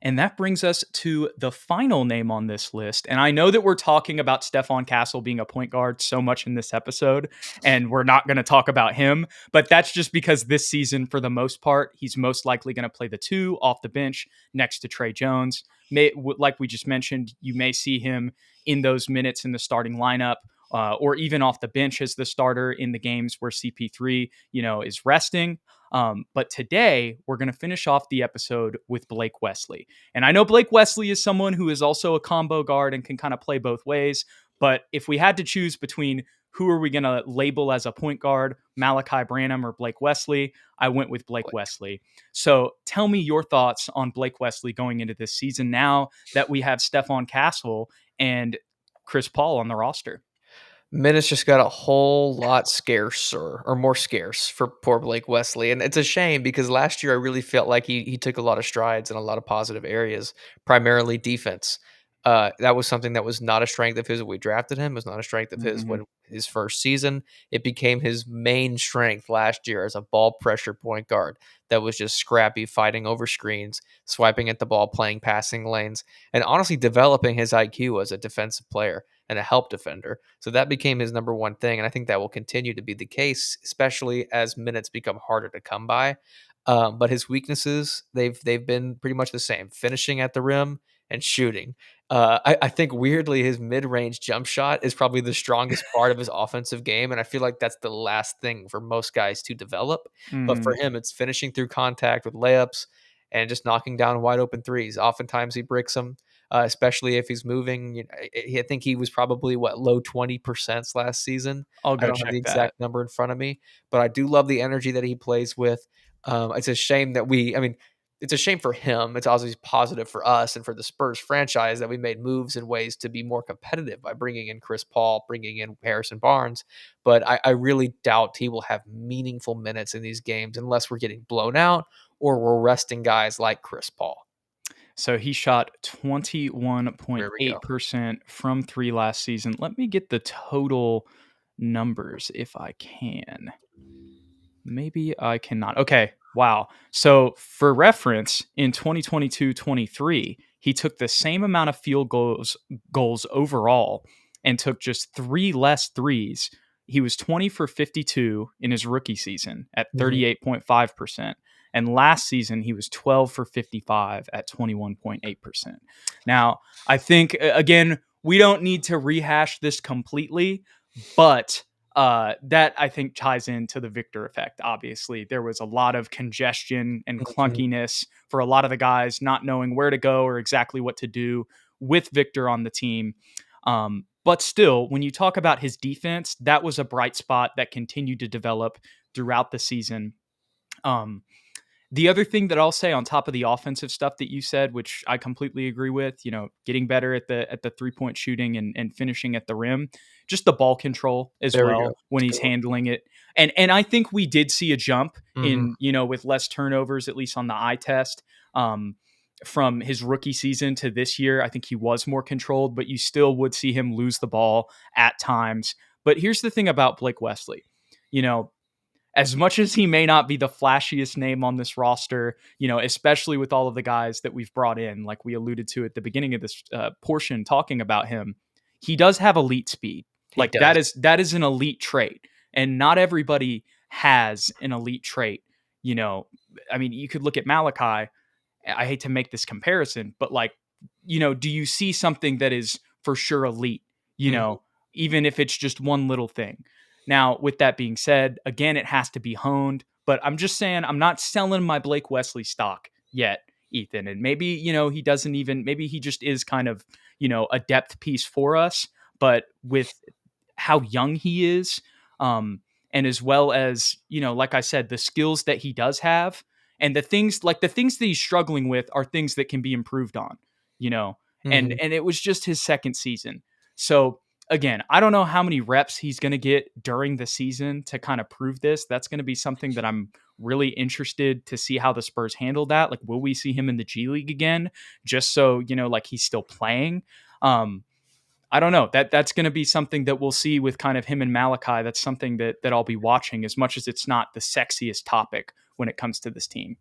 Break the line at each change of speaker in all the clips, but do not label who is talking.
And that brings us to the final name on this list. And I know that we're talking about Stephon Castle being a point guard so much in this episode, and we're not going to talk about him. But that's just because this season, for the most part, he's most likely going to play the two off the bench next to Trey Jones. Like we just mentioned, you may see him in those minutes in the starting lineup. Or even off the bench as the starter in the games where CP3, is resting. But today we're going to finish off the episode with Blake Wesley. And I know Blake Wesley is someone who is also a combo guard and can kind of play both ways. But if we had to choose between who are we going to label as a point guard, Malachi Branham or Blake Wesley, I went with Blake Wesley. So tell me your thoughts on Blake Wesley going into this season now that we have Stephon Castle and Chris Paul on the roster.
Minutes just got a whole lot scarcer or more scarce for poor Blake Wesley. And it's a shame because last year I really felt like he took a lot of strides in a lot of positive areas, primarily defense. That was something that was not a strength of his when we drafted him. It was not a strength of his when his first season. It became his main strength last year as a ball pressure point guard that was just scrappy, fighting over screens, swiping at the ball, playing passing lanes, and honestly developing his IQ as a defensive player and a help defender. So that became his number one thing. And I think that will continue to be the case, especially as minutes become harder to come by. But his weaknesses, they've been pretty much the same: finishing at the rim and shooting. I think weirdly his mid-range jump shot is probably the strongest part of his offensive game, and I feel like that's the last thing for most guys to develop. But for him, it's finishing through contact with layups and just knocking down wide open threes. Oftentimes he bricks them. Especially if he's moving. I think he was probably low 20% last season.
I'll
I
go
don't have
check
the
that.
exact number in front of me, but I do love the energy that he plays with. It's a shame that it's a shame for him. It's obviously positive for us and for the Spurs franchise that we made moves in ways to be more competitive by bringing in Chris Paul, bringing in Harrison Barnes. But I really doubt he will have meaningful minutes in these games unless we're getting blown out or we're resting guys like Chris Paul.
So he shot
There we go.
21.8% from three last season. Let me get the total numbers if I can. Maybe I cannot. Okay. Wow. So for reference, in 2022-23, he took the same amount of field goals overall and took just three less threes. He was 20 for 52 in his rookie season at 38.5%. And last season, he was 12 for 55 at 21.8%. Now, I think, again, we don't need to rehash this completely, but that I think ties into the Victor effect. Obviously, there was a lot of congestion and clunkiness for a lot of the guys not knowing where to go or exactly what to do with Victor on the team. But still, when you talk about his defense, that was a bright spot that continued to develop throughout the season. The other thing that I'll say on top of the offensive stuff that you said, which I completely agree with, getting better at the 3-point shooting and finishing at the rim, just the ball control as
There we go.
well when he's handling it. And I think we did see a jump in, with less turnovers, at least on the eye test. From his rookie season to this year, I think he was more controlled, but you still would see him lose the ball at times. But here's the thing about Blake Wesley. As much as he may not be the flashiest name on this roster, especially with all of the guys that we've brought in, like we alluded to at the beginning of this portion talking about him, he does have elite speed. Like that is an elite trait, and not everybody has an elite trait. You could look at Malachi. I hate to make this comparison, but do you see something that is for sure elite? Even if it's just one little thing. Now, with that being said, again, it has to be honed, but I'm just saying I'm not selling my Blake Wesley stock yet, Ethan. And maybe, he doesn't even, maybe he just is kind of, a depth piece for us, but with how young he is, and as well as, like I said, the skills that he does have and the things that he's struggling with are things that can be improved on, and it was just his second season. So, again, I don't know how many reps he's going to get during the season to kind of prove this. That's going to be something that I'm really interested to see how the Spurs handle that. Like, will we see him in the G League again? Just so, he's still playing. I don't know. That's going to be something that we'll see with kind of him and Malachi. That's something that I'll be watching, as much as it's not the sexiest topic when it comes to this team.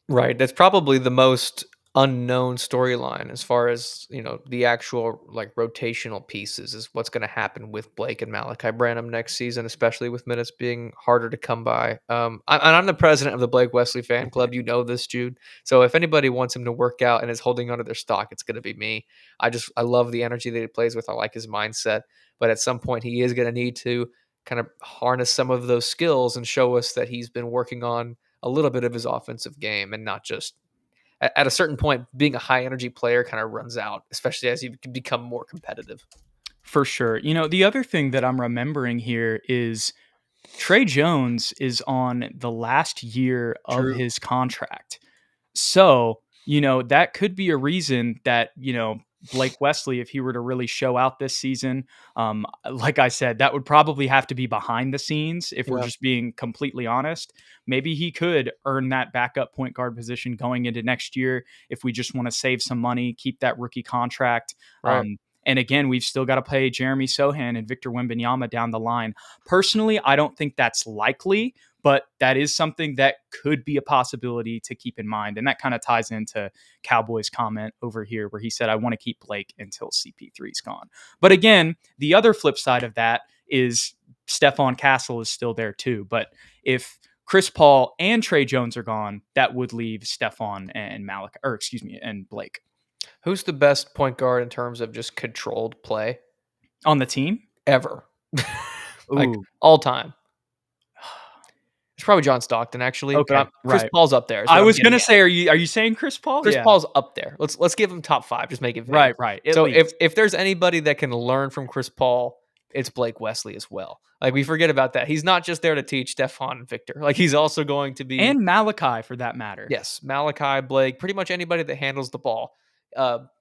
Right. That's probably the most unknown storyline as far as, the actual, like, rotational pieces is what's gonna happen with Blake and Malachi Branham next season, especially with minutes being harder to come by. I'm the president of the Blake Wesley fan club, you know this, Jude. So if anybody wants him to work out and is holding onto their stock, it's gonna be me. I love the energy that he plays with. I like his mindset, but at some point, he is gonna need to kind of harness some of those skills and show us that he's been working on a little bit of his offensive game and not just at a certain point, being a high energy player kind of runs out, especially as you become more competitive.
For sure. The other thing that I'm remembering here is Trey Jones is on the last year of
True.
his contract. So, that could be a reason that, Blake Wesley, if he were to really show out this season, like I said, that would probably have to be behind the scenes if we're
Yeah.
just being completely honest. Maybe he could earn that backup point guard position going into next year if we just want to save some money, keep that rookie contract.
Right.
And again, we've still got to pay Jeremy Sohan and Victor Wembanyama down the line. Personally, I don't think that's likely, but that is something that could be a possibility to keep in mind. And that kind of ties into Cowboys' comment over here where he said, I want to keep Blake until CP3 is gone. But again, the other flip side of that is Stephon Castle is still there too. But if Chris Paul and Trey Jones are gone, that would leave Stephon and and Blake
Who's the best point guard in terms of just controlled play
on the team.
ever? Like
Ooh,
all time. It's probably John Stockton actually, but
okay,
Chris
right.
Paul's up there is
I
what I'm
was
getting
gonna
at.
say, are you saying Chris Paul?
Chris
Yeah,
Paul's up there. Let's give him top 5, just make it vague.
right. At
So if
least.
if there's anybody that can learn from Chris Paul, it's Blake Wesley as well. Like, we forget about that. He's not just there to teach Stephon and Victor. Like, he's also going to be.
And Malachi for that matter.
Yes, Malachi, Blake, pretty much anybody that handles the ball,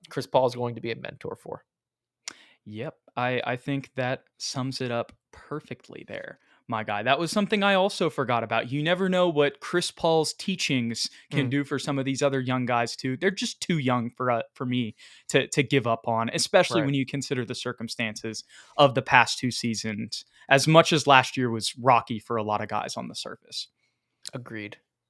Chris Paul is going to be a mentor for.
Yep. I think that sums it up perfectly there, my guy. That was something I also forgot about. You never know what Chris Paul's teachings can
Mm,
do for some of these other young guys too. They're just too young for me to give up on, especially
right.
when you consider the circumstances of the past 2 seasons. As much as last year was rocky for a lot of guys on the surface.
Agreed.